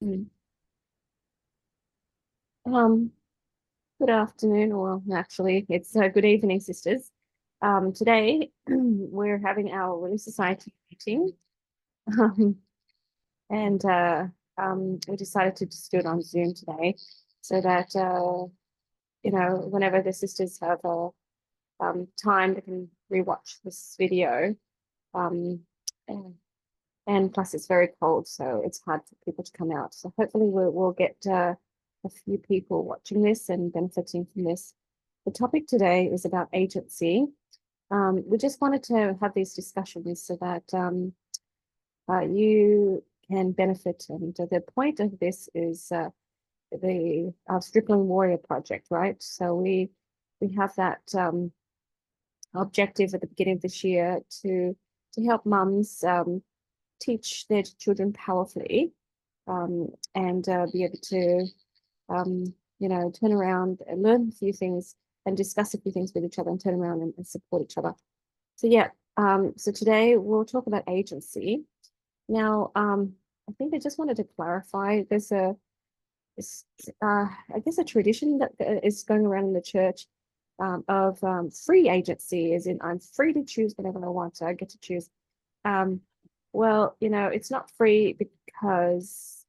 Mm. Um, Good afternoon, well, actually, it's good evening, sisters. Today we're having our Women's Society meeting, um, and we decided to just do it on Zoom today, so that whenever the sisters have time, they can rewatch this video. Um, and, and plus, it's very cold, so it's hard for people to come out. So hopefully, we'll get a few people watching this and benefiting from this. The topic today is about agency. We just wanted to have these discussions so that you can benefit. And the point of this is the our Stripling Warrior Project, right? So we have that objective at the beginning of this year to help mums teach their children powerfully and be able to turn around and learn a few things and discuss a few things with each other and turn around and support each other. So yeah, so today we'll talk about agency. Now, I think I just wanted to clarify. There's I guess, a tradition that is going around in the church of free agency, as in I'm free to choose whatever I want. So I get to choose. Um, well, it's not free because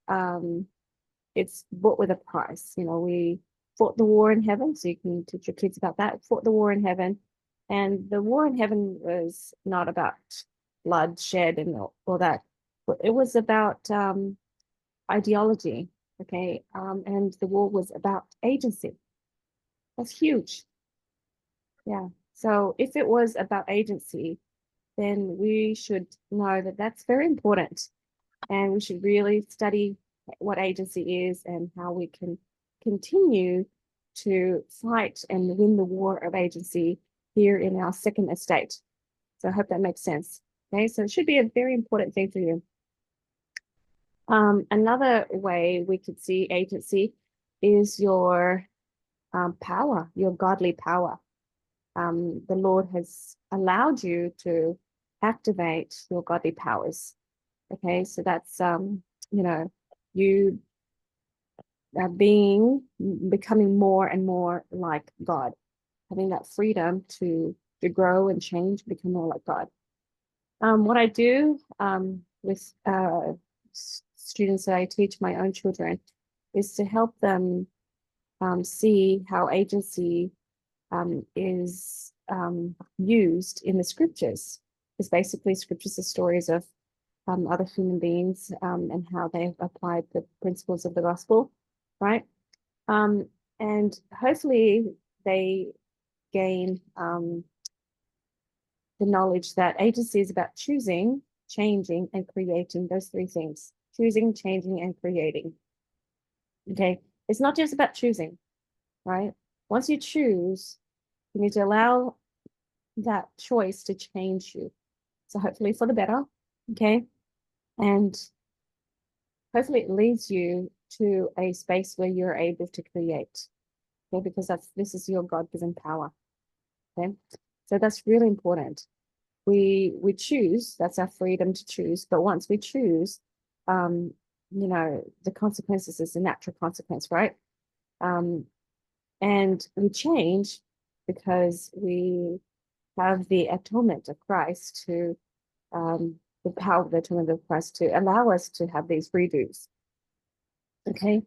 it's bought with a price. We fought the war in heaven, so you can teach your kids about that. Fought the war in heaven, and the war in heaven was not about bloodshed and all that, but it was about ideology. Okay, and the war was about agency. That's huge. Yeah. So if it was about agency, then we should know that that's very important, and we should really study what agency is and how we can continue to fight and win the war of agency here in our second estate. So I hope that makes sense. Okay, so it should be a very important thing for you. Another way we could see agency is your power, your godly power. The Lord has allowed you to activate your godly powers. Okay, so that's you becoming more and more like God, having that freedom to grow and change, become more like God. What I do with students that I teach, my own children, is to help them see how agency is used in the scriptures. Because basically, scriptures are stories of other human beings and how they've applied the principles of the gospel, right? Um, and hopefully they gain the knowledge that agency is about choosing, changing, and creating, those three things: choosing, changing, and creating. Okay. It's not just about choosing, right? Once you choose, you need to allow that choice to change you. So hopefully for the better. Okay. And hopefully it leads you to a space where you're able to create. Okay, because this is your God-given power. Okay. So that's really important. We choose, that's our freedom to choose. But once we choose, um, the consequences is a natural consequence, right? Um, and we change because we have the atonement of Christ the power of the atonement of Christ to allow us to have these redos. Okay.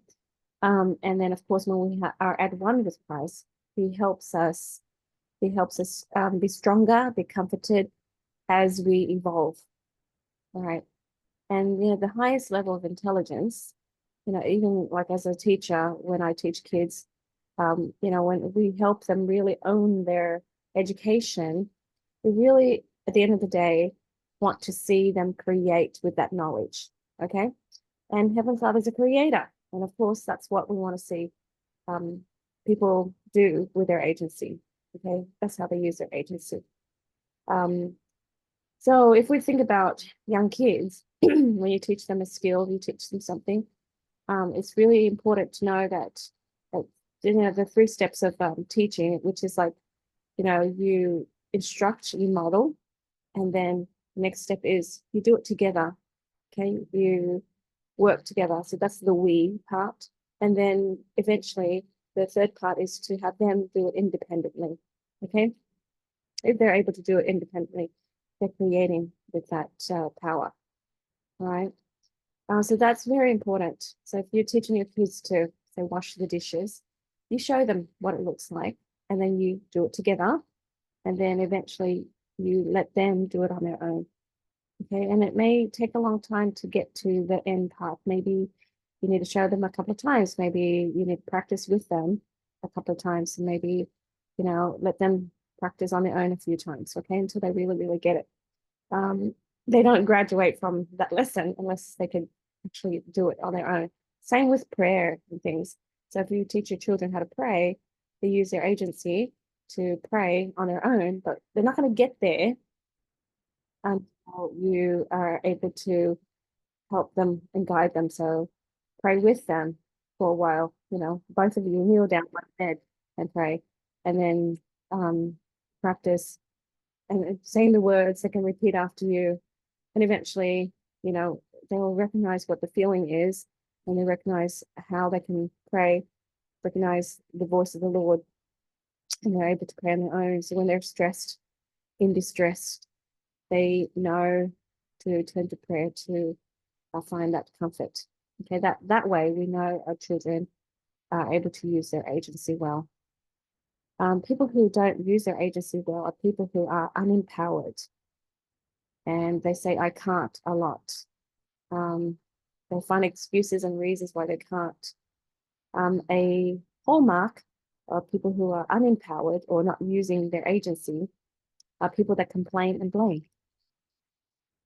And then of course, when we are at one with Christ, he helps us, be stronger, be comforted as we evolve. All right. And the highest level of intelligence, even like as a teacher, when I teach kids, when we help them really own their education, we really, at the end of the day, want to see them create with that knowledge. Okay. And Heavenly Father is a creator. And of course, that's what we want to see um, people do with their agency. Okay. That's how they use their agency. Um, so if we think about young kids, when you teach them a skill, you teach them something, it's really important to know that the three steps of teaching, which is like, you instruct, you model, and then the next step is you do it together. Okay, work together. So that's the we part. And then eventually the third part is to have them do it independently. Okay. If they're able to do it independently, they're creating with that power. All right. So that's very important. So if you're teaching your kids to say wash the dishes, you show them what it looks like, and then you do it together, and then eventually you let them do it on their own. Okay, and it may take a long time to get to the end part. Maybe you need to show them a couple of times. Maybe you need to practice with them a couple of times, and maybe, let them practice on their own a few times, okay, until they really, really get it. They don't graduate from that lesson unless they can actually do it on their own. Same with prayer and things. So if you teach your children how to pray, they use their agency to pray on their own, but they're not going to get there until you are able to help them and guide them. So pray with them for a while, both of you kneel down on the bed and pray, and then practice and saying the words they can repeat after you. And eventually, they will recognize what the feeling is, and they recognize how they can pray, recognize the voice of the Lord, and they're able to pray on their own. So when they're stressed, in distress, they know to turn to prayer to find that comfort. Okay, that way we know our children are able to use their agency well. People who don't use their agency well are people who are unempowered, and they say I can't a lot. They find excuses and reasons why they can't. A hallmark of people who are unempowered or not using their agency are people that complain and blame.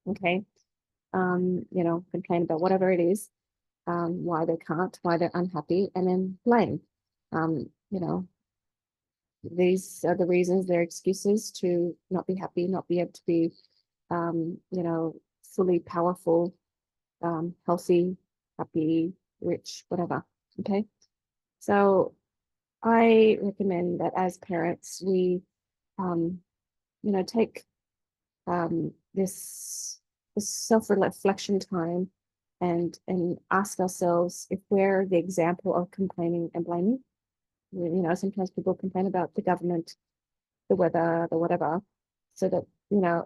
Okay, complain about whatever it is, why they can't, why they're unhappy, and then blame. These are the reasons, they're excuses to not be happy, not be able to be, fully powerful, healthy, happy, rich, whatever. Okay. So I recommend that as parents, we, take this self-reflection time and ask ourselves if we're the example of complaining and blaming. Sometimes people complain about the government, the weather, the whatever, so that,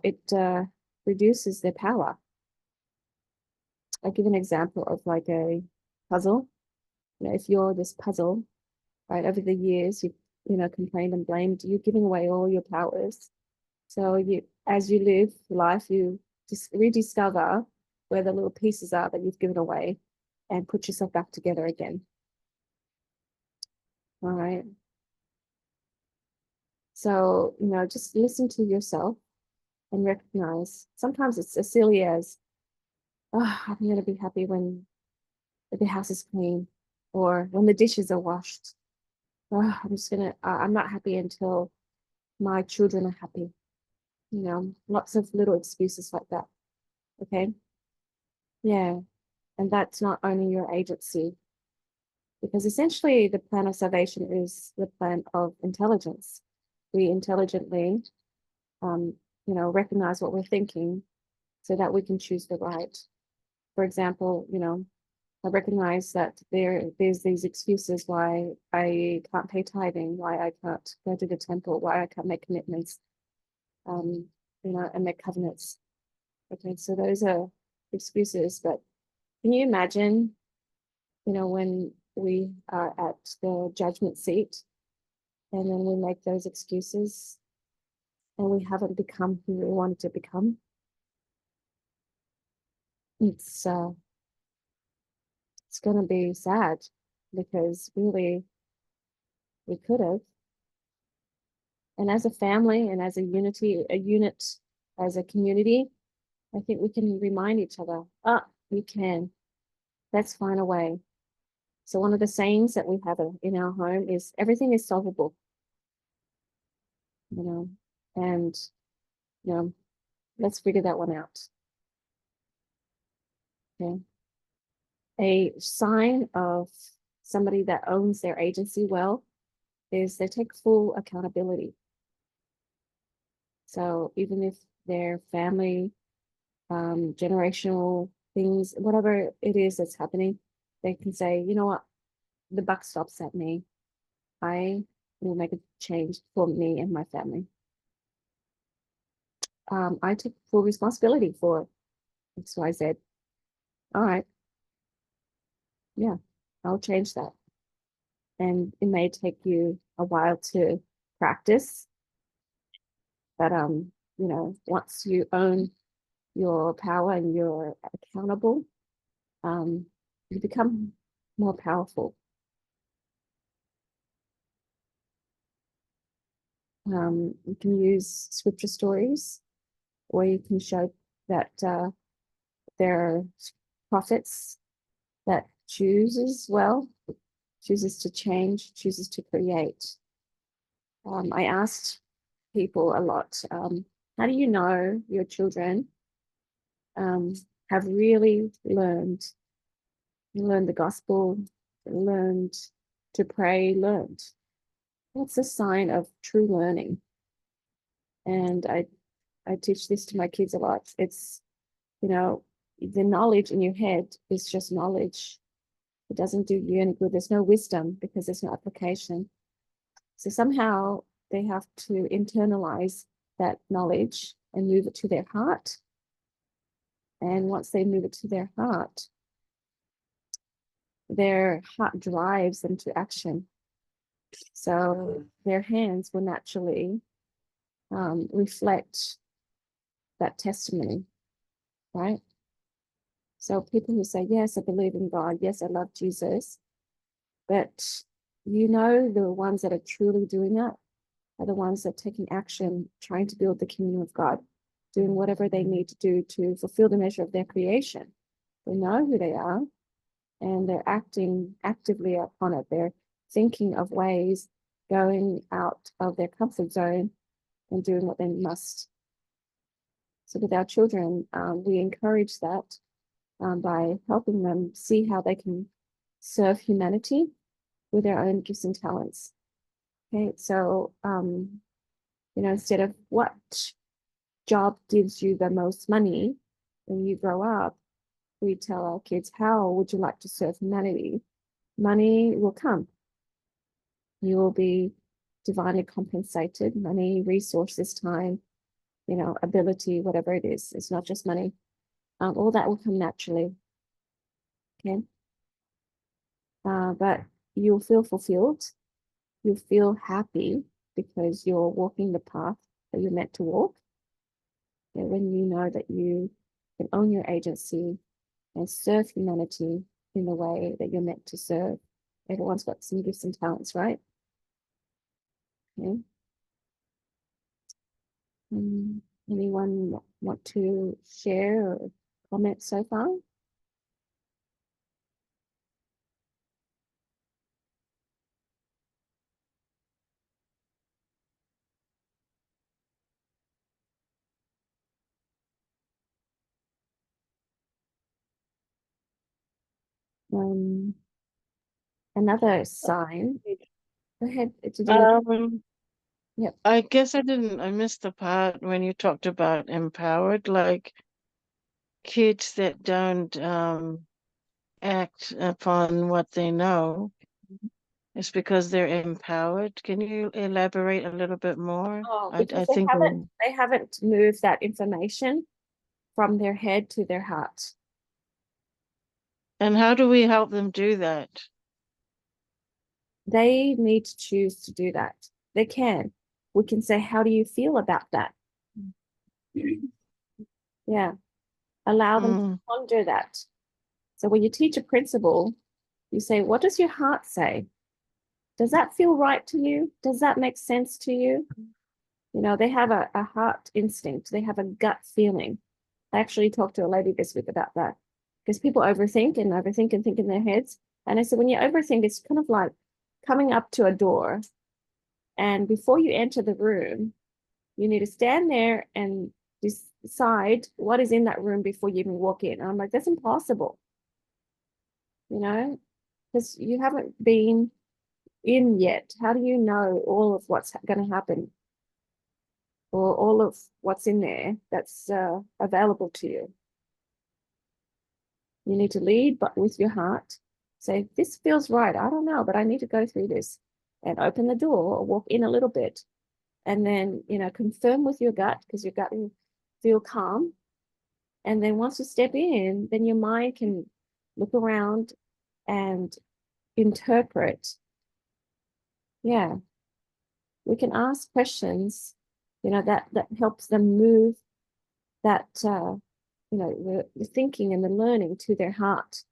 it reduces their power. I'll give an example of like a puzzle. If you're this puzzle, right, over the years, you've complained and blamed, you're giving away all your powers. So as you live life, you just rediscover where the little pieces are that you've given away and put yourself back together again. All right. So, just listen to yourself and recognize sometimes it's as silly as, oh, I'm going to be happy when the house is clean or when the dishes are washed. Oh, I'm not happy until my children are happy. Lots of little excuses like that. Okay. Yeah. And that's not owning your agency, because essentially the plan of salvation is the plan of intelligence. We intelligently, recognize what we're thinking so that we can choose the right. For example, I recognize that there's these excuses why I can't pay tithing, why I can't go to the temple, why I can't make commitments, and make covenants. Okay, so those are excuses, but can you imagine, when we are at the judgment seat and then we make those excuses and we haven't become who we wanted to become? It's going to be sad, because really we could have. And as a family and as a unit, as a community, I think we can remind each other, you can. Let's find a way. So one of the sayings that we have in our home is everything is solvable. And let's figure that one out. Okay. A sign of somebody that owns their agency well is they take full accountability. So even if their family, generational things, whatever it is that's happening, they can say, you know what, the buck stops at me. I will make a change for me and my family. I took full responsibility for XYZ. All right. Yeah, I'll change that. And it may take you a while to practice, but once you own your power and you're accountable, you become more powerful. You can use scripture stories, or you can show that there are prophets that chooses to change, chooses to create. I asked people a lot, how do you know your children have really learned the gospel, learned to pray, learned? That's a sign of true learning. And I teach this to my kids a lot. It's, the knowledge in your head is just knowledge. It doesn't do you any good. There's no wisdom because there's no application. So somehow they have to internalize that knowledge and move it to their heart. And once they move it to their heart drives them to action. So their hands will naturally reflect that testimony, right? So people who say, yes, I believe in God, yes, I love Jesus, but the ones that are truly doing that are the ones that are taking action, trying to build the kingdom of God, doing whatever they need to do to fulfill the measure of their creation. They know who they are, and they're acting actively upon it. They're thinking of ways, going out of their comfort zone and doing what they must. So with our children, we encourage that by helping them see how they can serve humanity with their own gifts and talents. Okay, so instead of what job gives you the most money when you grow up, we tell our kids, how would you like to serve humanity? Money will come. You will be divinely compensated. Money, resources, time, ability, whatever it is. It's not just money. All that will come naturally. Okay. But you'll feel fulfilled. You'll feel happy because you're walking the path that you're meant to walk. And when you know that you can own your agency and serve humanity in the way that you're meant to serve. Everyone's got some gifts and talents, right? Okay. Anyone want to share or comment so far? Another sign. Go ahead. Did you? Yep. I guess I missed the part when you talked about empowered, like kids that don't act upon what they know. It's because they're empowered. Can you elaborate a little bit more? Oh, I because think they haven't moved that information from their head to their heart. And how do we help them do that? They need to choose to do that. They can. We can say, how do you feel about that? Yeah. Allow them to ponder that. So when you teach a principle, you say, what does your heart say? Does that feel right to you? Does that make sense to you? They have a heart instinct. They have a gut feeling. I actually talked to a lady this week about that because people overthink and think in their heads. And I said, when you overthink, it's kind of like coming up to a door. And before you enter the room, you need to stand there and decide what is in that room before you even walk in. And I'm like, that's impossible, because you haven't been in yet. How do you know all of what's going to happen or all of what's in there that's available to you? You need to lead, but with your heart. Say, this feels right. I don't know, but I need to go through this, and open the door or walk in a little bit. And then, confirm with your gut, because your gut will feel calm. And then once you step in, then your mind can look around and interpret. Yeah, we can ask questions, that helps them move that, the thinking and the learning to their heart.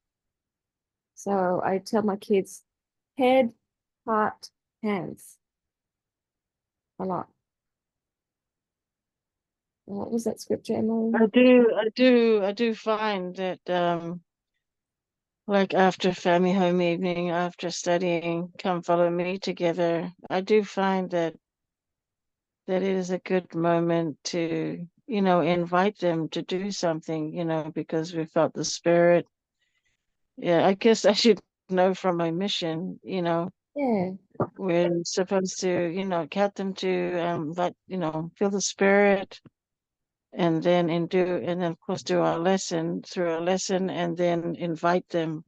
So I tell my kids, head, heart, hands, a lot. What was that scripture, Emily? I do find that like after family home evening, after studying, come follow me together, I do find that it is a good moment to, invite them to do something, because we felt the spirit. Yeah, I guess I should know from my mission, Yeah, we're supposed to, get them to feel the spirit, and then of course do our lesson through our lesson, and then invite them,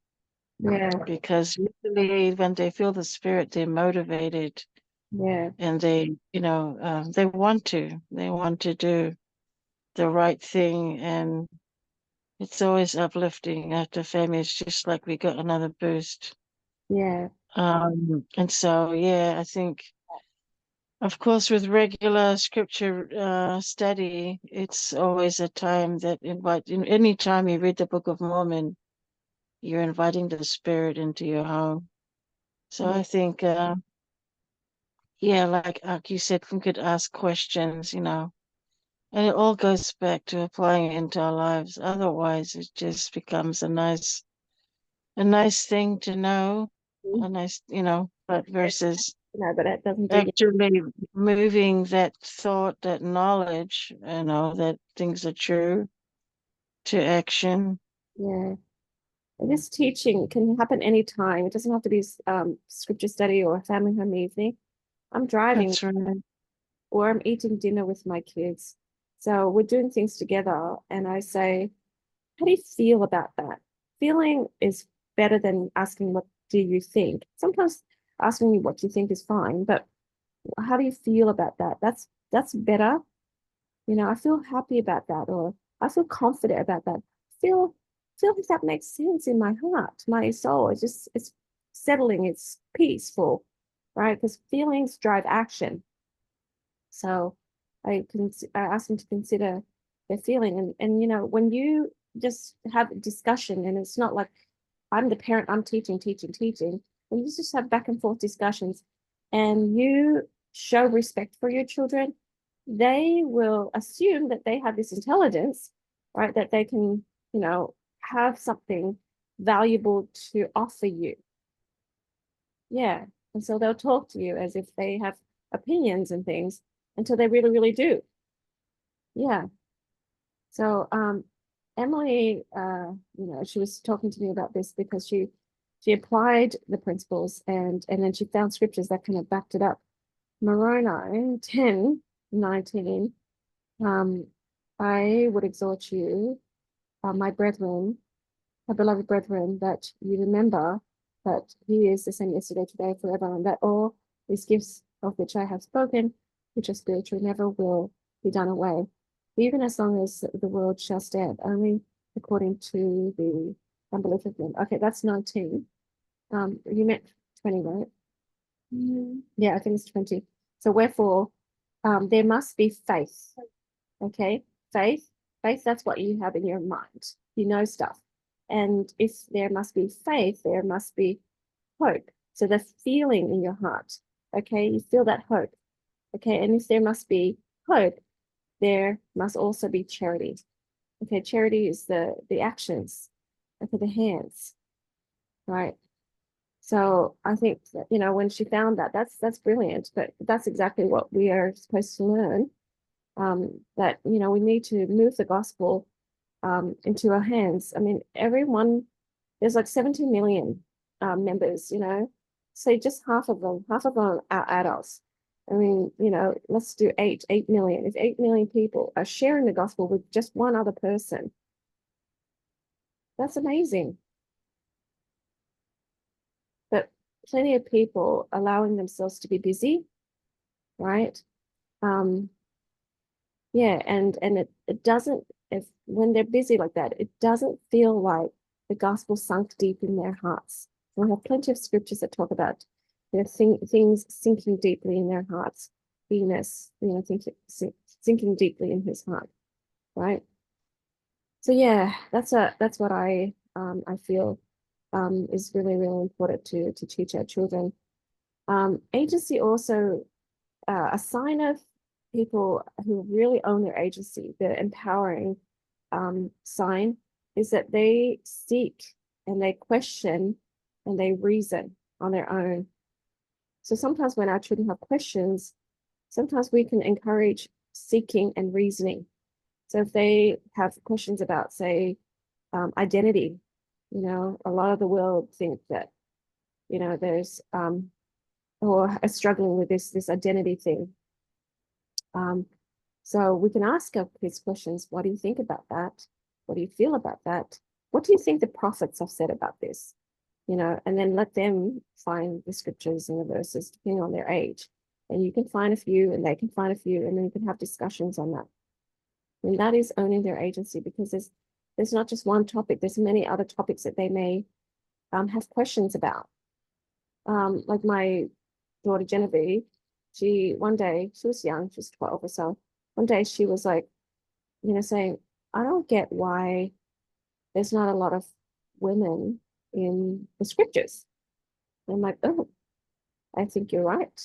yeah, because usually when they feel the spirit, they're motivated, yeah, and they want to do the right thing, and it's always uplifting after family. It's just like we got another boost. yeah, And so, yeah, I think, of course, with regular scripture study, it's always a time that any time you read the Book of Mormon, you're inviting the spirit into your home. So yeah, I think, yeah, like you said, we could ask questions, and it all goes back to applying it into our lives. Otherwise, it just becomes a nice thing to know, a nice, but versus but it doesn't do you. actually moving that thought, that knowledge, that things are true, to action. Yeah. And this teaching can happen anytime. It doesn't have to be scripture study or family home evening. I'm driving That's right. or I'm eating dinner with my kids. So we're doing things together, and I say, how do you feel about that? Feeling is better than asking, what do you think? Sometimes asking you what you think is fine, but how do you feel about that? That's better. I feel happy about that, or I feel confident about that. Feel feel if that makes sense in my heart, my soul. It's settling, it's peaceful, right? Because feelings drive action. So I ask them to consider their feeling, and when you just have a discussion, and it's not like I'm the parent, I'm teaching, teaching, teaching. When you just have back and forth discussions, and you show respect for your children, they will assume that they have this intelligence, right? That they can, have something valuable to offer you. Yeah. And so they'll talk to you as if they have opinions and things until they really, really do. Yeah. So Emily, she was talking to me about this because she applied the principles, and then she found scriptures that kind of backed it up. Moroni 10:19. Um, I would exhort you, my brethren, my beloved brethren, that you remember that he is the same yesterday, today, forever, and that all these gifts of which I have spoken, which are spiritual, never will be done away, even as long as the world shall stand, only according to the unbelief of men. Okay, that's 19. You meant 20, right? Yeah, I think it's 20. So wherefore, there must be faith. Okay, faith, that's what you have in your mind. You know stuff. And if there must be faith, there must be hope. So the feeling in your heart, okay, you feel that hope. Okay, and if there must be hope, there must also be charity. Okay, charity is the actions, okay, the hands, right? So I think that, when she found that, that's brilliant, but that's exactly what we are supposed to learn. That we need to move the gospel into our hands. I mean, there's like 70 million members, so just half of them are adults. I mean, let's do 8 million. If 8 million people are sharing the gospel with just one other person, That's amazing. But plenty of people allowing themselves to be busy, right? Yeah, and it doesn't, if when they're busy like that, it doesn't feel like the gospel sunk deep in their hearts. We have plenty of scriptures that talk about things sinking deeply in their hearts. Venus, sinking deeply in his heart, right? So yeah, that's what I feel is really, really important to teach our children. Agency also, a sign of people who really own their agency, the empowering sign, is that they seek and they question and they reason on their own. So sometimes when our children have questions, sometimes we can encourage seeking and reasoning. So if they have questions about, say, identity, a lot of the world think that, there's or are struggling with this identity thing. So we can ask our kids questions. What do you think about that? What do you feel about that? What do you think the prophets have said about this? And then let them find the scriptures and the verses depending on their age. And you can find a few and they can find a few, and then you can have discussions on that. And that is owning their agency, because there's not just one topic, there's many other topics that they may have questions about. Like my daughter Genevieve, one day, she was young, she was 12 or so. One day she was like, saying, I don't get why there's not a lot of women in the scriptures. And I'm like, oh, I think you're right.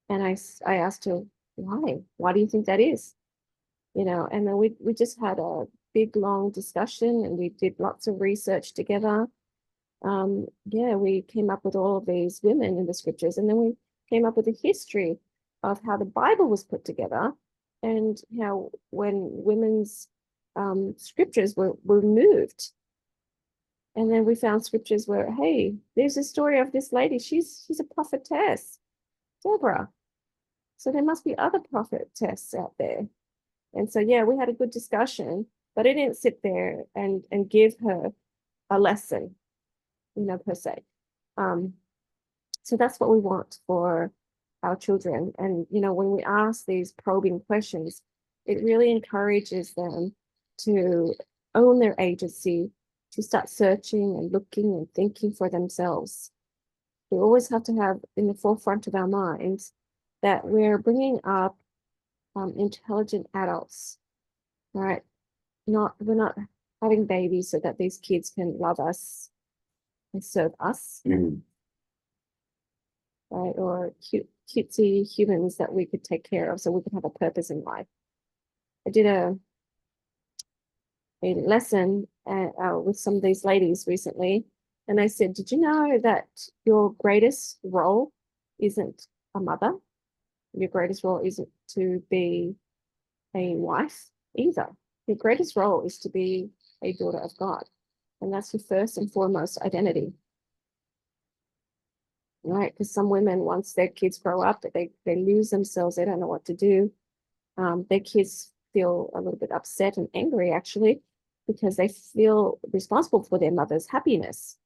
And I asked her, why? Why do you think that is? And then we just had a big, long discussion, and we did lots of research together. We came up with all of these women in the scriptures, and then we came up with a history of how the Bible was put together, and how when women's scriptures were moved. And then we found scriptures where, hey, there's a story of this lady. She's a prophetess, Deborah. So there must be other prophetess out there. And so, yeah, we had a good discussion, but I didn't sit there and give her a lesson, per se. So that's what we want for our children. And, when we ask these probing questions, it really encourages them to own their agency, to start searching and looking and thinking for themselves. We always have to have in the forefront of our minds that we're bringing up intelligent adults, right? We're not having babies so that these kids can love us and serve us, right? Or cutesy humans that we could take care of so we could have a purpose in life. I did a lesson with some of these ladies recently, and I said, did you know that your greatest role isn't a mother? Your greatest role isn't to be a wife either. Your greatest role is to be a daughter of God. And that's your first and foremost identity. Right? Because some women, once their kids grow up, they lose themselves. They don't know what to do. Their kids feel a little bit upset and angry, actually, because they feel responsible for their mother's happiness,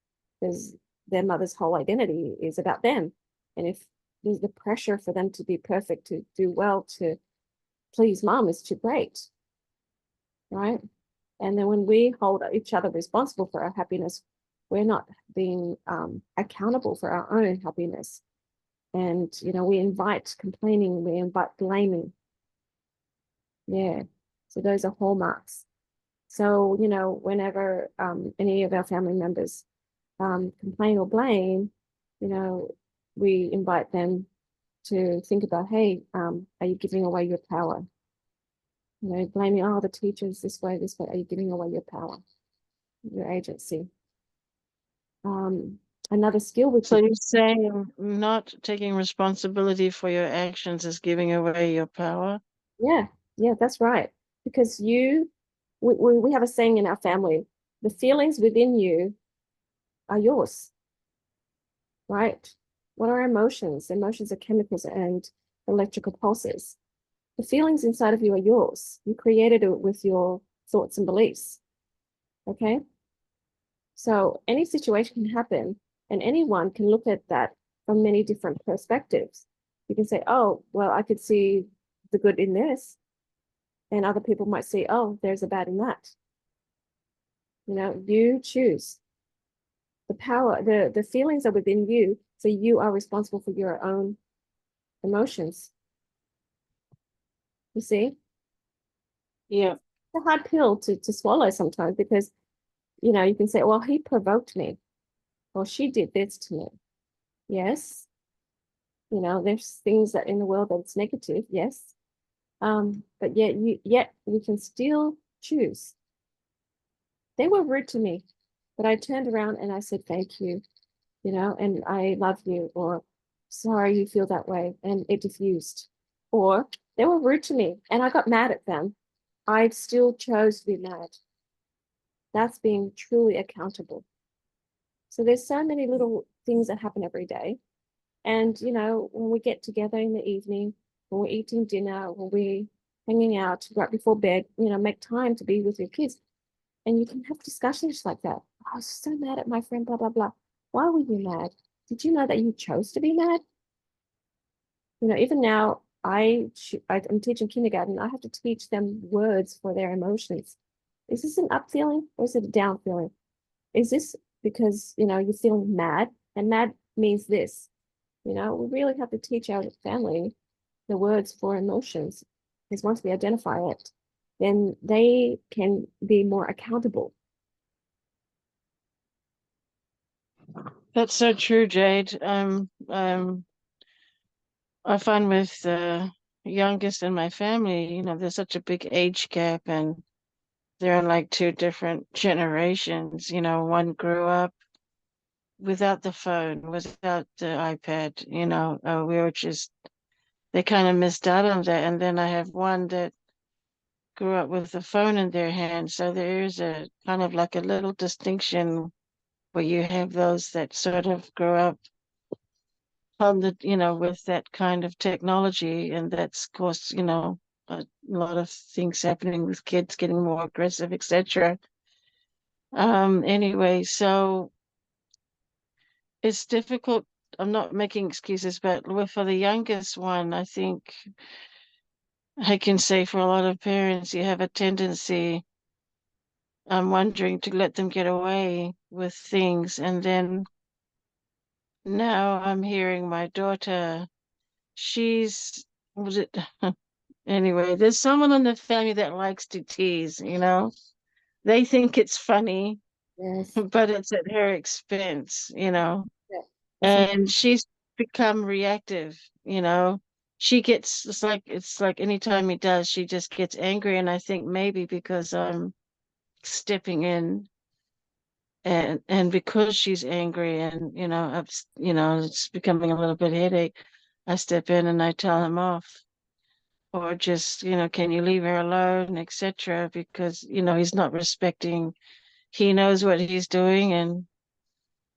because their mother's whole identity is about them. And if there's the pressure for them to be perfect, to do well, to please mom is too great, right? And then when we hold each other responsible for our happiness, we're not being accountable for our own happiness. And, we invite complaining, we invite blaming. Yeah. So those are hallmarks. So, whenever any of our family members complain or blame, we invite them to think about, hey, are you giving away your power? Blaming, the teachers this way, are you giving away your power, your agency? Another skill So you're saying not taking responsibility for your actions is giving away your power? Yeah, that's right. Because we have a saying in our family, the feelings within you are yours, right? What are emotions? Emotions are chemicals and electrical pulses. The feelings inside of you are yours. You created it with your thoughts and beliefs. Okay? So any situation can happen, and anyone can look at that from many different perspectives. You can say, oh, well, I could see the good in this, and other people might see, oh, there's a bad in that. You choose. The power, the feelings are within you, so you are responsible for your own emotions. You see? Yeah. It's a hard pill to swallow sometimes because, you can say, well, he provoked me, or she did this to me. Yes, there's things that in the world that's negative, yes. But yet we can still choose. They were rude to me, but I turned around and I said thank you, and I love you, or sorry you feel that way, and it diffused. Or they were rude to me and I got mad at them. I still chose to be mad. That's being truly accountable. So there's so many little things that happen every day. And, when we get together in the evening, when we're eating dinner, when we're hanging out right before bed, make time to be with your kids. And you can have discussions like that. I was so mad at my friend, blah, blah, blah. Why were you mad? Did you know that you chose to be mad? Even now, I'm teaching kindergarten. I have to teach them words for their emotions. Is this an up feeling or is it a down feeling? Is this because, you're feeling mad and mad means this? We really have to teach our family the words for emotions because once we identify it, then they can be more accountable. That's so true, Jade. I find with the youngest in my family, there's such a big age gap and they're in like two different generations. One grew up without the phone, without the iPad, we were just, they kind of missed out on that. And then I have one that grew up with the phone in their hand. So there is a kind of like a little distinction where you have those that sort of grow up on the, with that kind of technology. And that's caused, a lot of things happening with kids getting more aggressive, etc. Anyway, so it's difficult. I'm not making excuses, but for the youngest one, I think I can say for a lot of parents, you have a tendency, I'm wondering, to let them get away with things. And then now I'm hearing my daughter, she's, was it, anyway, there's someone in the family that likes to tease. They think it's funny, Yes. but it's at her expense. Yeah. It's a, And she's become reactive. She gets, it's like anytime he does, she just gets angry. And I think maybe because I'm stepping in and because she's angry and it's becoming a little bit headache, I step in and I tell him off. Or just, can you leave her alone, etc. Because, he's not respecting, he knows what he's doing. And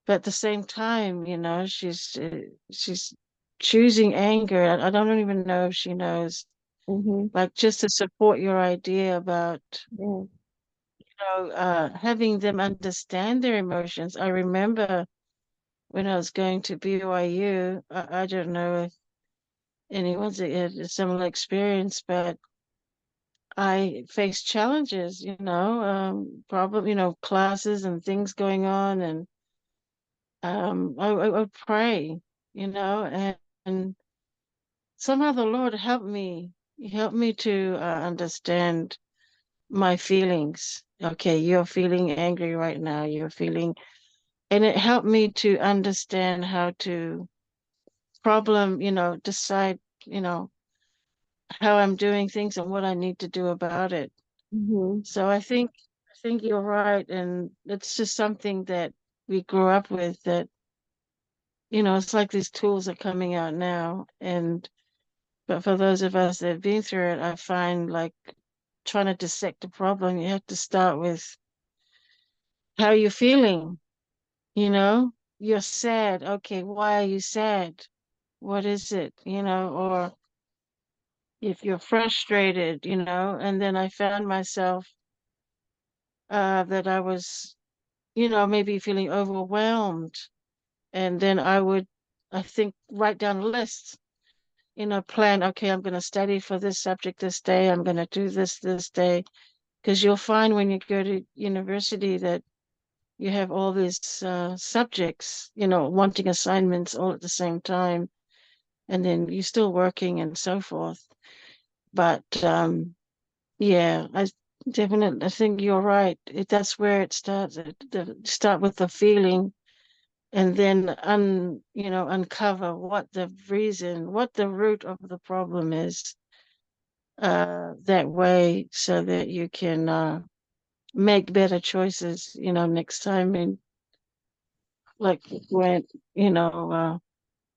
but at the same time, she's choosing anger. I don't even know if she knows, mm-hmm. like, just to support your idea about, Yeah. having them understand their emotions. I remember when I was going to BYU, I don't know if anyone's had a similar experience, but I faced challenges, problem, classes and things going on, and I would pray, and somehow the Lord helped me. He helped me to understand my feelings. Okay, you're feeling angry right now. You're feeling, and it helped me to understand how to decide, you know, how I'm doing things and what I need to do about it. Mm-hmm. So I think you're right, and it's just something that we grew up with that, it's like these tools are coming out now. And but for those of us that have been through it, I find like trying to dissect the problem, you have to start with how you're feeling, you know? You're sad. Okay, why are you sad? What is it? Or if you're frustrated. And then I found myself that I was maybe feeling overwhelmed. And then I think, write down a list, plan, okay, I'm going to study for this subject this day. I'm going to do this day. Because you'll find when you go to university that you have all these subjects, wanting assignments all at the same time, and then you're still working and so forth. But yeah, I think you're right. That's where it starts. Start with the feeling, and then uncover what the root of the problem is. That way, so that you can make better choices, next time. And like when, you know,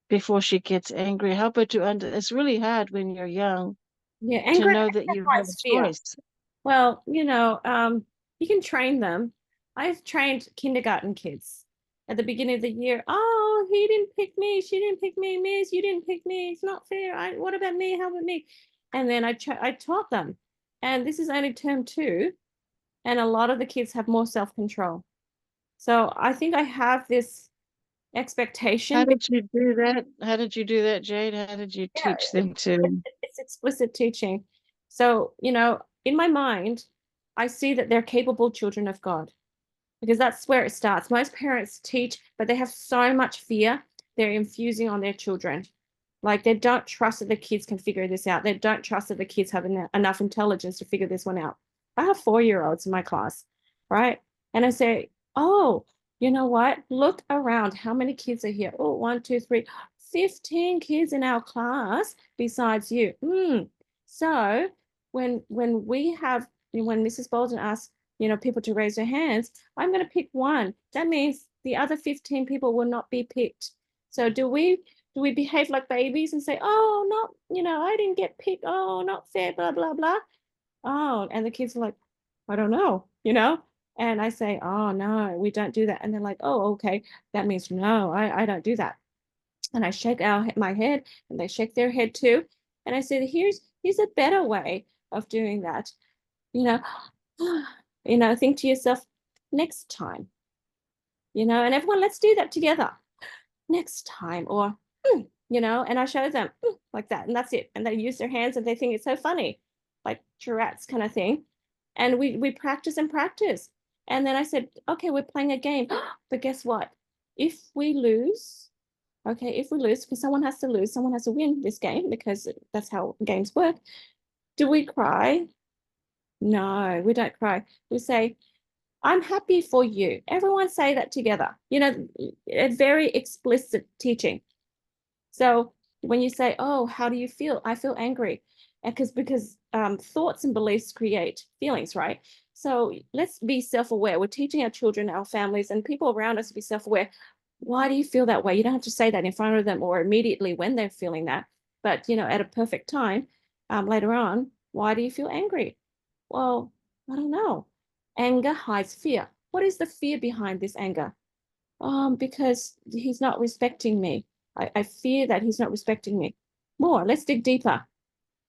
before she gets angry, help her to it's really hard when you're young Yeah, to anger know that you have implies a fear. choice. Well, you can train them. I've trained kindergarten kids at the beginning of the year. Oh, he didn't pick me. She didn't pick me. Miss, you didn't pick me. It's not fair. What about me? How about me? And then I taught them. And this is only term 2. And a lot of the kids have more self-control. So I think I have this How expectation. did you do that? How did you do that, Jade? How did you Yeah, teach them to? it's explicit teaching. So, in my mind, I see that they're capable children of God because that's where it starts. Most parents teach, but they have so much fear they're infusing on their children. Like they don't trust that the kids can figure this out. They don't trust that the kids have enough intelligence to figure this one out. I have 4-year-olds in my class, right? And I say, oh, you know what? Look around. How many kids are here? Oh, 1, 2, 3, 15 kids in our class besides you. So when Mrs. Bolden asks, people to raise their hands, I'm going to pick one. That means the other 15 people will not be picked. So do we behave like babies and say, oh, not, I didn't get picked. Oh, not fair, blah, blah, blah. Oh, and the kids are like, I don't know. And I say, oh, no, we don't do that. And they're like, oh, okay. That means no, I don't do that. And I shake my head and they shake their head too. And I said, here's a better way of doing that. You know, think to yourself, next time, and everyone, let's do that together next time. Or, and I show them like that. And that's it. And they use their hands and they think it's so funny, like Tourette's kind of thing. And we practice and practice. And then I said, okay, we're playing a game. But guess what? If we lose, because someone has to lose, someone has to win this game because that's how games work. Do we cry? No, we don't cry. We say, I'm happy for you. Everyone say that together. A very explicit teaching. So when you say, oh, how do you feel? I feel angry. And because thoughts and beliefs create feelings, right? So let's be self-aware. We're teaching our children, our families, and people around us to be self-aware. Why do you feel that way? You don't have to say that in front of them or immediately when they're feeling that. But, at a perfect time later on, why do you feel angry? Well, I don't know. Anger hides fear. What is the fear behind this anger? Because he's not respecting me. I fear that he's not respecting me. More, let's dig deeper.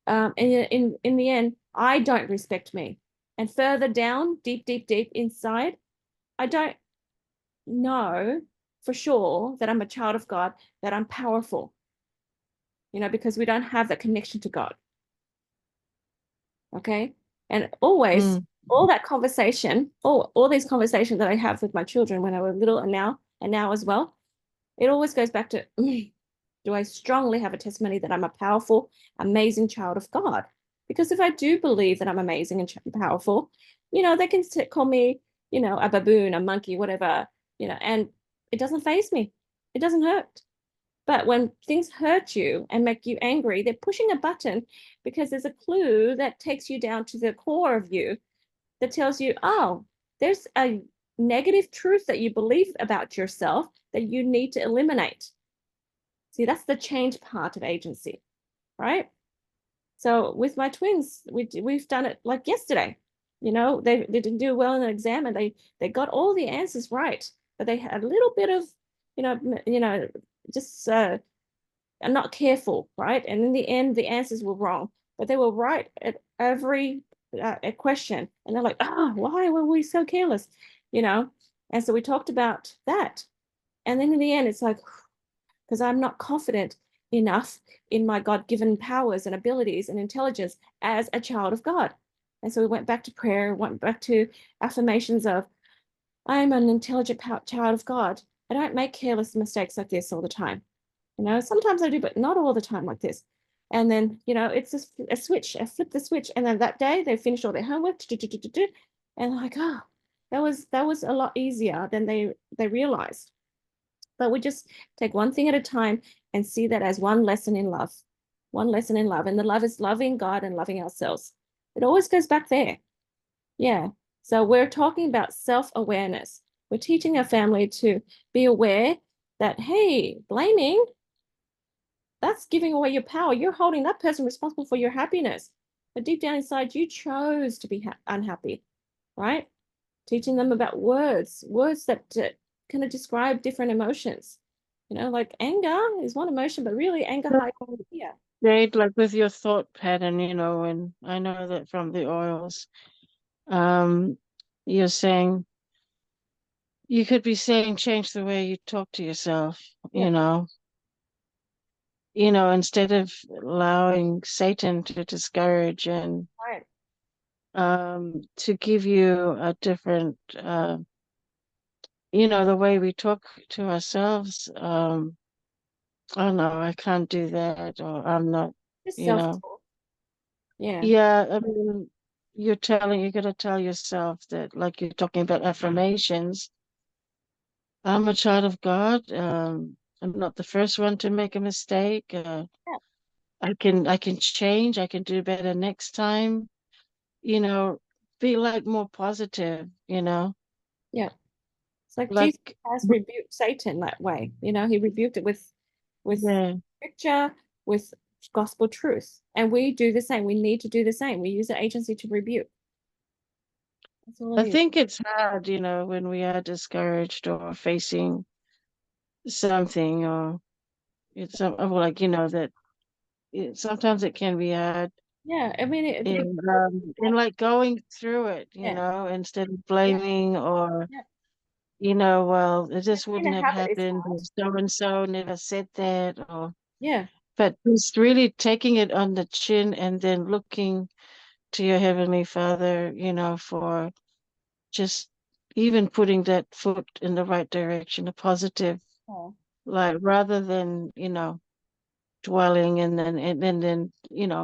And in the end, I don't respect me. And further down, deep, deep, deep inside, I don't know for sure that I'm a child of God, that I'm powerful, because we don't have that connection to God. Okay. And always, Mm. all that conversation, all these conversations that I have with my children when I was little and now as well, it always goes back to do I strongly have a testimony that I'm a powerful, amazing child of God? Because if I do believe that I'm amazing and powerful, they can call me, a baboon, a monkey, whatever, and it doesn't faze me. It doesn't hurt. But when things hurt you and make you angry, they're pushing a button because there's a clue that takes you down to the core of you that tells you, oh, there's a negative truth that you believe about yourself that you need to eliminate. See, that's the change part of agency, right? So with my twins, we've done it like yesterday. They didn't do well in the exam and they got all the answers right, but they had a little bit of, just not careful, right? And in the end, the answers were wrong, but they were right at every question. And they're like, oh, why were we so careless? You know, And so we talked about that. And then in the end, it's like, because I'm not confident enough in my God-given powers and abilities and intelligence as a child of God. And so we went back to prayer, went back to affirmations of, I'm an intelligent child of God. I don't make careless mistakes like this all the time. Sometimes I do, but not all the time like this. And then, it's just a switch. I flip the switch, and then that day they finished all their homework, and like, oh, that was a lot easier than they realized. But we just take one thing at a time and see that as one lesson in love, one lesson in love, and the love is loving God and loving ourselves. It always goes back there. Yeah. So we're talking about self-awareness. We're teaching our family to be aware that, hey, blaming, that's giving away your power. You're holding that person responsible for your happiness. But deep down inside, you chose to be unhappy, right? Teaching them about words that kind of describe different emotions. Like anger is one emotion, but really anger hides fear. Jade, like with your thought pattern, and I know that from the oils, um, you're saying you could be saying change the way you talk to yourself, Yeah, instead of allowing Satan to discourage and right. to give you a different the way we talk to ourselves, I don't know, I can't do that, or I'm not, Just you know. self-talk. Yeah, Yeah, I mean, you gotta tell yourself that, like you're talking about affirmations, I'm a child of God. I'm not the first one to make a mistake. yeah, I can change. I can do better next time. You know, be like more positive, yeah. It's like Jesus like, has rebuked Satan that way. He rebuked it with yeah. scripture, with gospel truth. And we do the same. We need to do the same. We use the agency to rebuke. That's all it I is. think it's hard, when we are discouraged or facing something, or it's like, that sometimes it can be hard Yeah, I mean, the beginning in like, like going through it, yeah, instead of yeah, blaming, or, yeah. well, this In a wouldn't have habit is happened, hard. or so and so never said that, or, Yeah, but just really taking it on the chin and then looking to your Heavenly Father, for just even putting that foot in the right direction, a positive, oh, like, rather than, dwelling, and then,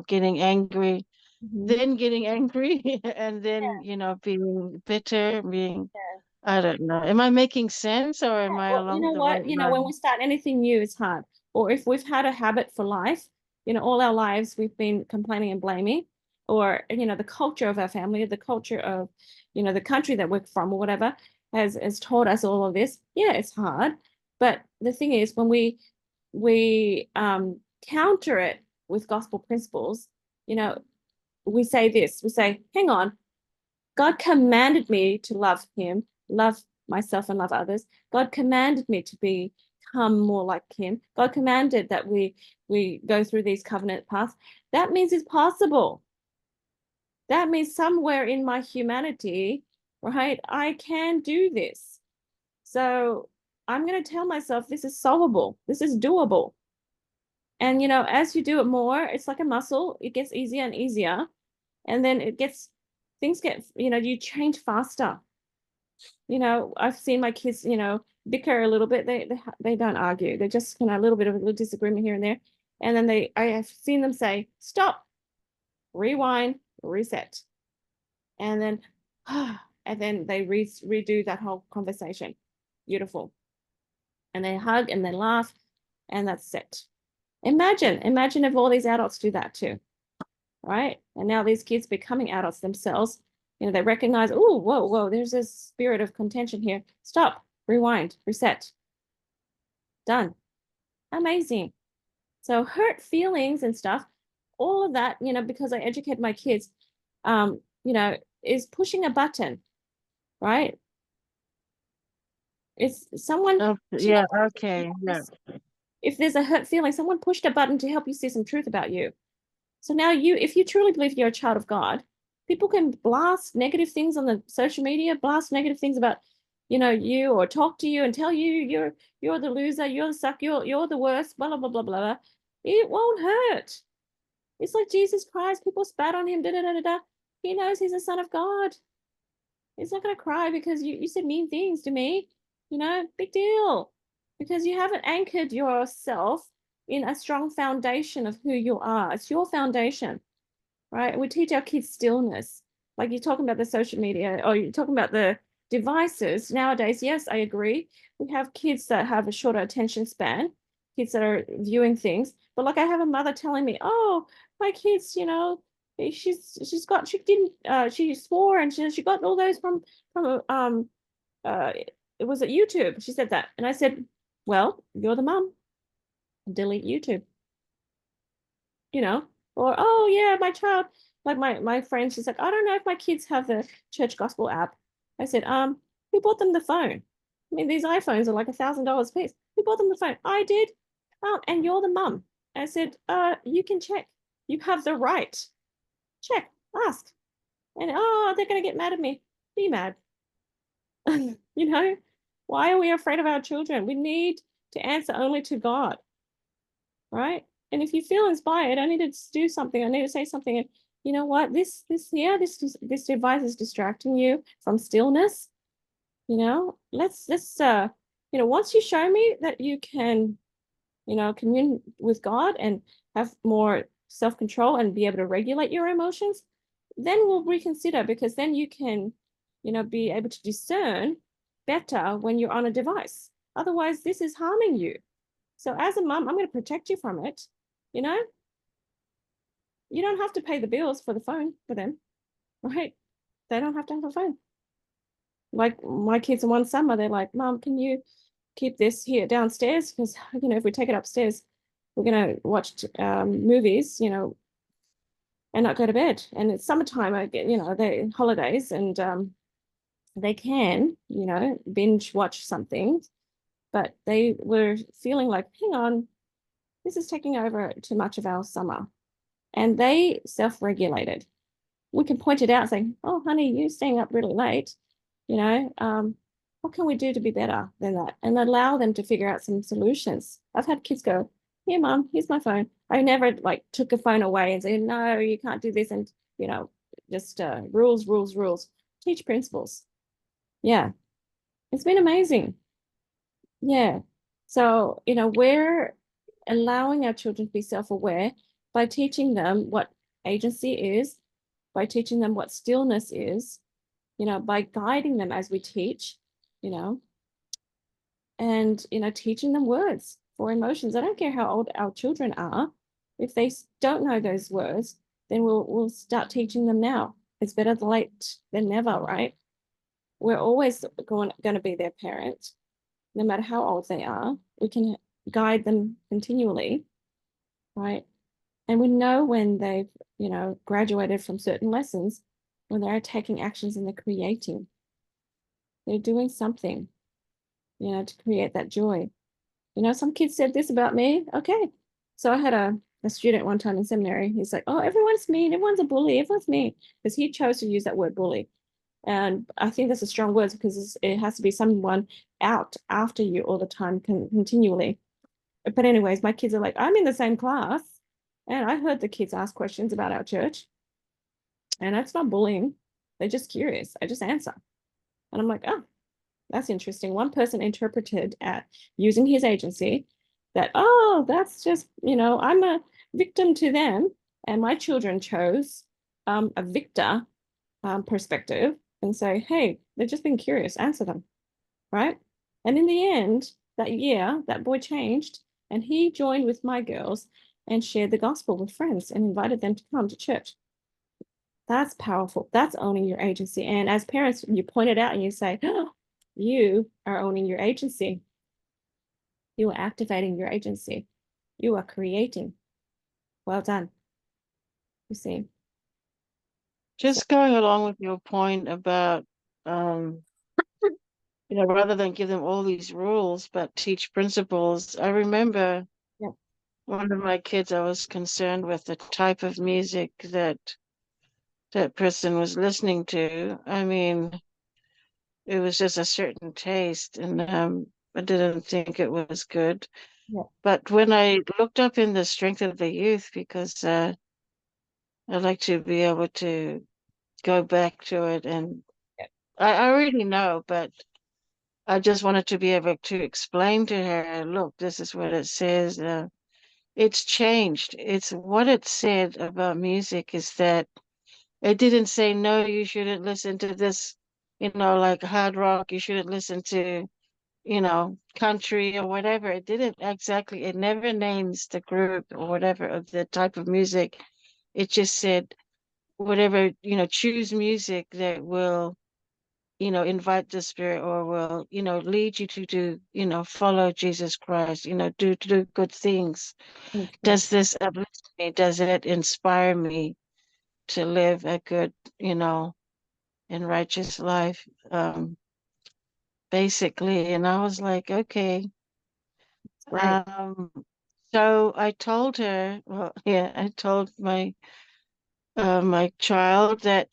getting angry, mhm. then getting angry, and then, being bitter, being, Yeah. I don't know. Am I making sense, or am I Well, you along know the what? right When we line? start anything new, it's hard. Or if we've had a habit for life, all our lives we've been complaining and blaming, or the culture of our family, the culture of, the country that we're from or whatever has taught us all of this. Yeah, it's hard. But the thing is, when we counter it with gospel principles, you know, we say this, we say, hang on, God commanded me to love him, love myself and love others. God commanded me to become more like him. God commanded that we go through these covenant paths. That means it's possible. That means somewhere in my humanity, right, I can do this. So I'm going to tell myself this is solvable. This is doable. And as you do it more, it's like a muscle. It gets easier and easier. And then things get, you change faster. I've seen my kids, bicker a little bit. They don't argue. They just a little bit of a little disagreement here and there. And then I have seen them say, stop, rewind, reset. And then, and then they redo that whole conversation. Beautiful. And they hug and they laugh, and that's it. Imagine if all these adults do that too, right? And now these kids becoming adults themselves, they recognize, oh, whoa, whoa, there's a spirit of contention here. Stop, rewind, reset. Done. Amazing. So hurt feelings and stuff, all of that, because I educate my kids, is pushing a button, right? It's someone Oh, pushing a yeah, button to okay, help yeah. if there's a hurt feeling, someone pushed a button to help you see some truth about you. So now if you truly believe you're a child of God, people can blast negative things on the social media, blast negative things about, you or talk to you and tell you you're the loser, you're the suck, you're the worst, blah, blah, blah, blah, blah, it won't hurt. It's like Jesus Christ, people spat on him, da, da, da, da, da. He knows he's a son of God. He's not going to cry because you said mean things to me, big deal. Because you haven't anchored yourself in a strong foundation of who you are. It's your foundation, right? We teach our kids stillness. Like you're talking about the social media or you're talking about the devices. Nowadays, yes, I agree. We have kids that have a shorter attention span, kids that are viewing things. But like I have a mother telling me, oh, my kids, she swore and she got all those from it was at YouTube. She said that. And I said, well, you're the mum. Delete YouTube. You know, or oh yeah, my child, like my friend, she's like, I don't know if my kids have the church gospel app. I said, who bought them the phone? I mean, these iPhones are like $1,000 a piece. Who bought them the phone? I did. Oh, and you're the mum. I said, you can check. You have the right. Check, ask. And oh, they're gonna get mad at me. Be mad. You know, why are we afraid of our children? We need to answer only to God, right? And if you feel inspired, I need to do something. I need to say something. And you know what? This device is distracting you from stillness. Let's once you show me that you can, commune with God and have more self-control and be able to regulate your emotions, then we'll reconsider because then you can, be able to discern better when you're on a device. Otherwise, this is harming you. So as a mom, I'm going to protect you from it. You know, you don't have to pay the bills for the phone for them, right? They don't have to have a phone. Like my kids in one summer, they're like, Mom, can you keep this here downstairs? Because, if we take it upstairs, we're going to watch movies, and not go to bed. And it's summertime, I get, they holidays and they can, binge watch something, but they were feeling like, hang on, this is taking over too much of our summer. And they self-regulated. We can point it out saying, oh, honey, you're staying up really late. What can we do to be better than that? And allow them to figure out some solutions. I've had kids go, here, Mom, here's my phone. I never took a phone away and say, no, you can't do this. And, just rules, rules, rules. Teach principles. Yeah. It's been amazing. Yeah. So, we're allowing our children to be self-aware by teaching them what agency is, by teaching them what stillness is, by guiding them as we teach, and, teaching them words for emotions. I don't care how old our children are. If they don't know those words, then we'll start teaching them now. It's better late than never, right? We're always going to be their parent, no matter how old they are. We can guide them continually, right? And we know when they've, graduated from certain lessons, when they're taking actions and they're creating. They're doing something, to create that joy. Some kids said this about me. Okay. So I had a student one time in seminary. He's like, oh, everyone's mean. Everyone's a bully. Everyone's mean. Because he chose to use that word bully. And I think that's a strong word because it has to be someone out after you all the time, continually. But anyways, my kids are like, I'm in the same class. And I heard the kids ask questions about our church. And that's not bullying. They're just curious. I just answer. And I'm like, oh, that's interesting. One person interpreted at using his agency that, oh, that's just, I'm a victim to them. And my children chose a victor perspective and say, hey, they've just been curious, answer them, right? And in the end, that year, that boy changed and he joined with my girls and shared the gospel with friends and invited them to come to church. That's powerful. That's owning your agency. And as parents, you point it out and you say, oh, you are owning your agency. You are activating your agency. You are creating. Well done. You see. Just going along with your point about, rather than give them all these rules, but teach principles. I remember Yeah. one of my kids, I was concerned with the type of music that person was listening to. I mean, it was just a certain taste, and I didn't think it was good. Yeah. But when I looked up in the strength of the youth, because I like to be able to go back to it, and Yeah. I already know, but I just wanted to be able to explain to her, look, this is what it says. It's changed. It's what it said about music is that it didn't say, no, you shouldn't listen to this, like hard rock, you shouldn't listen to, country or whatever. It didn't exactly, it never names the group or whatever of the type of music. It just said, whatever, choose music that will, invite the spirit or will, lead you to do, follow Jesus Christ, do good things. Okay. Does this uplift me? Does it inspire me to live a good, and righteous life? Basically. And I was like, okay. It's great. Um, so I told her, well, yeah, I told my child that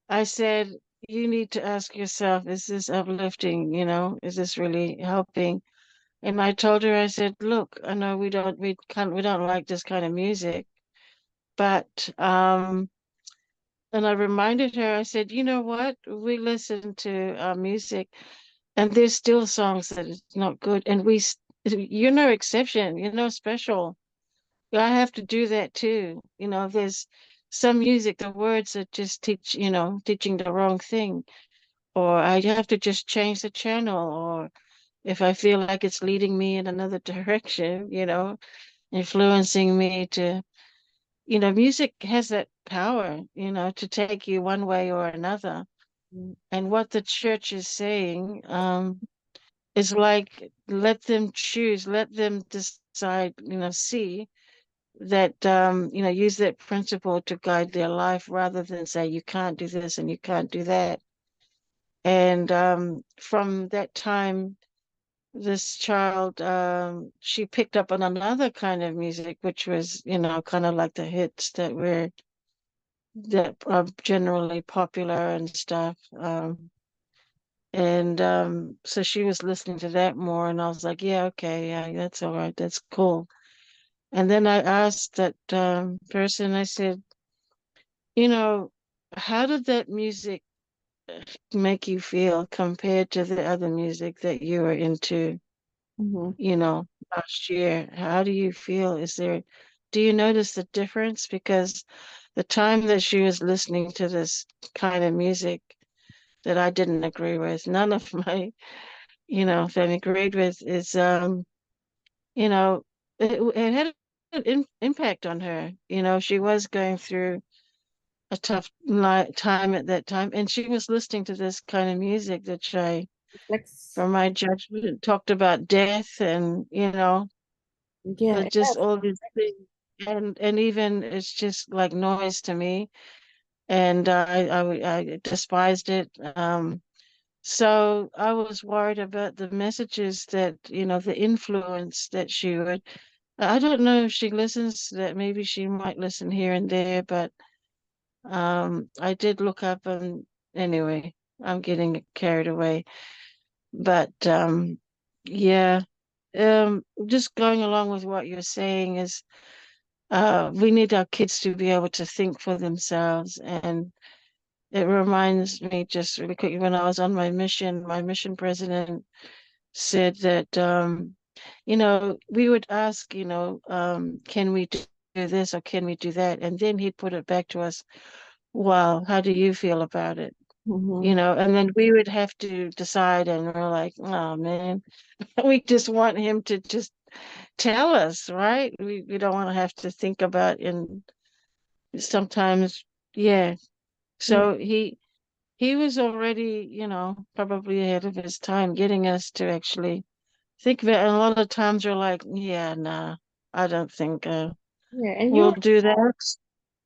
I said, you need to ask yourself, is this uplifting? Is this really helping? And I told her, I said, look, I know we don't like this kind of music, but and I reminded her, I said, you know what? We listen to music, and there's still songs that is not good, and you're no exception. You're no special. I have to do that too. There's some music, the words are just teaching the wrong thing, or I have to just change the channel, or if I feel like it's leading me in another direction, influencing me to, music has that power, to take you one way or another. Mm. And what the church is saying, is like, let them choose, let them decide, see that, use that principle to guide their life rather than say, you can't do this and you can't do that. And from that time, this child, she picked up on another kind of music, which was, kind of like the hits that are generally popular and stuff. And so she was listening to that more, and I was like, yeah, okay, yeah, that's all right, that's cool. And then I asked that person, I said, you know, how did that music make you feel compared to the other music that you were into, Mhm. last year? How do you feel? Do you notice the difference? Because the time that she was listening to this kind of music that I didn't agree with, none of my, family agreed with, is, you know, it had an impact on her. She was going through a tough time at that time, and she was listening to this kind of music that Let's, from my judgment, talked about death and yeah, it just does. all these things, and even it's just like noise to me, and I despised it. So I was worried about the messages that the influence that she would. I don't know if she listens to that. Maybe she might listen here and there, but I did look up, and anyway, I'm getting carried away. But yeah, just going along with what you're saying is, we need our kids to be able to think for themselves. And it reminds me just really quickly, when I was on my mission president said that, we would ask, can we do this or can we do that? And then he'd put it back to us, well, how do you feel about it? Mhm. And then we would have to decide, and we're like, oh man, we just want him to just tell us, right? We don't want to have to think about, and sometimes, yeah. Yeah, So he was already, probably ahead of his time, getting us to actually think of it. And a lot of times we're like, yeah, nah, I don't think yeah, and we'll do that,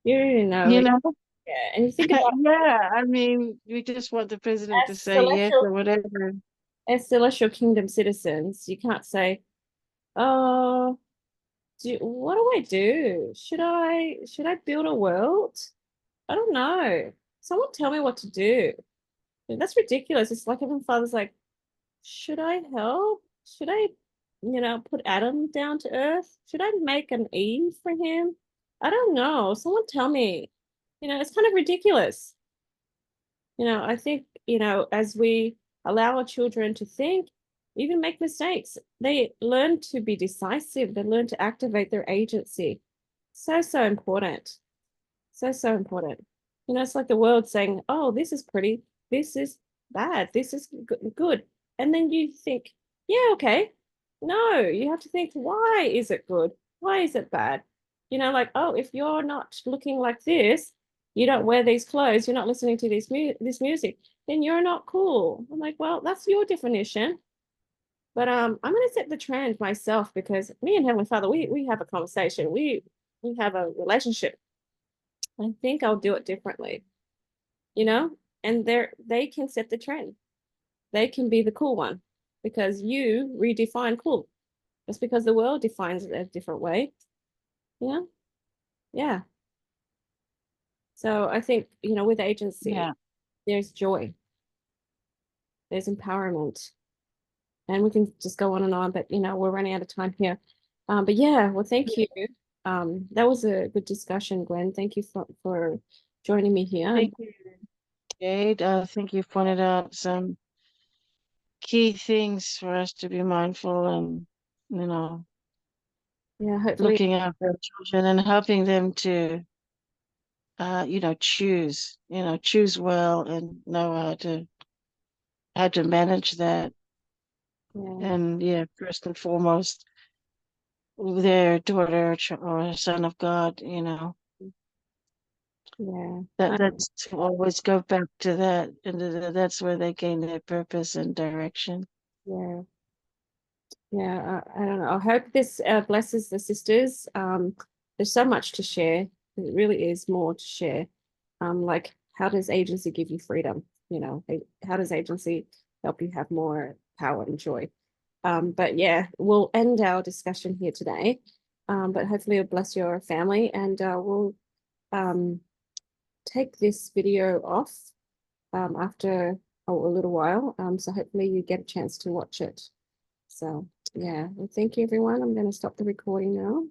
you already know, you like, know? yeah, and you think about Yeah, I mean, we just want the president to as say yes celestial, or whatever. as celestial kingdom citizens, you can't say, "Oh, what do I do? Should I build a world? I don't know. Someone tell me what to do." That's ridiculous. It's like Heavenly Father's like, should I help? Should I, put Adam down to earth? Should I make an Eve for him? I don't know. Someone tell me. It's kind of ridiculous. I think, as we allow our children to think, even make mistakes, they learn to be decisive, they learn to activate their agency. So, so important. So, so important. It's like the world saying, oh, this is pretty, this is bad, this is good. And then you think, yeah, okay. No, you have to think, why is it good? Why is it bad? Like, oh, if you're not looking like this, you don't wear these clothes, you're not listening to this music, then you're not cool. I'm like, well, that's your definition. But I'm gonna set the trend myself because me and Heavenly Father, we have a conversation. We have a relationship. I think I'll do it differently, you know? And they can set the trend. They can be the cool one because you redefine cool. Just because the world defines it a different way. Yeah. Yeah. So I think, with agency, Yeah. there's joy, there's empowerment, and we can just go on and on, but we're running out of time here. But yeah, well, thank you. That was a good discussion, Gwen. Thank you for joining me here. Thank you, Jade. I think you pointed out some key things for us to be mindful and, Yeah, hopefully, looking after our children and helping them to, choose well and know how to manage that. yeah, And yeah, first and foremost, their daughter or son of God, yeah, that's to always go back to that, and that's where they gain their purpose and direction. yeah. Yeah, I don't know. I hope this blesses the sisters. There's so much to share. There really is more to share. Like how does agency give you freedom? How does agency help you have more power and joy? But yeah, we'll end our discussion here today. But hopefully it'll bless your family, and we'll um take this video off after a little while. So hopefully you get a chance to watch it. So yeah, well, thank you everyone. I'm going to stop the recording now.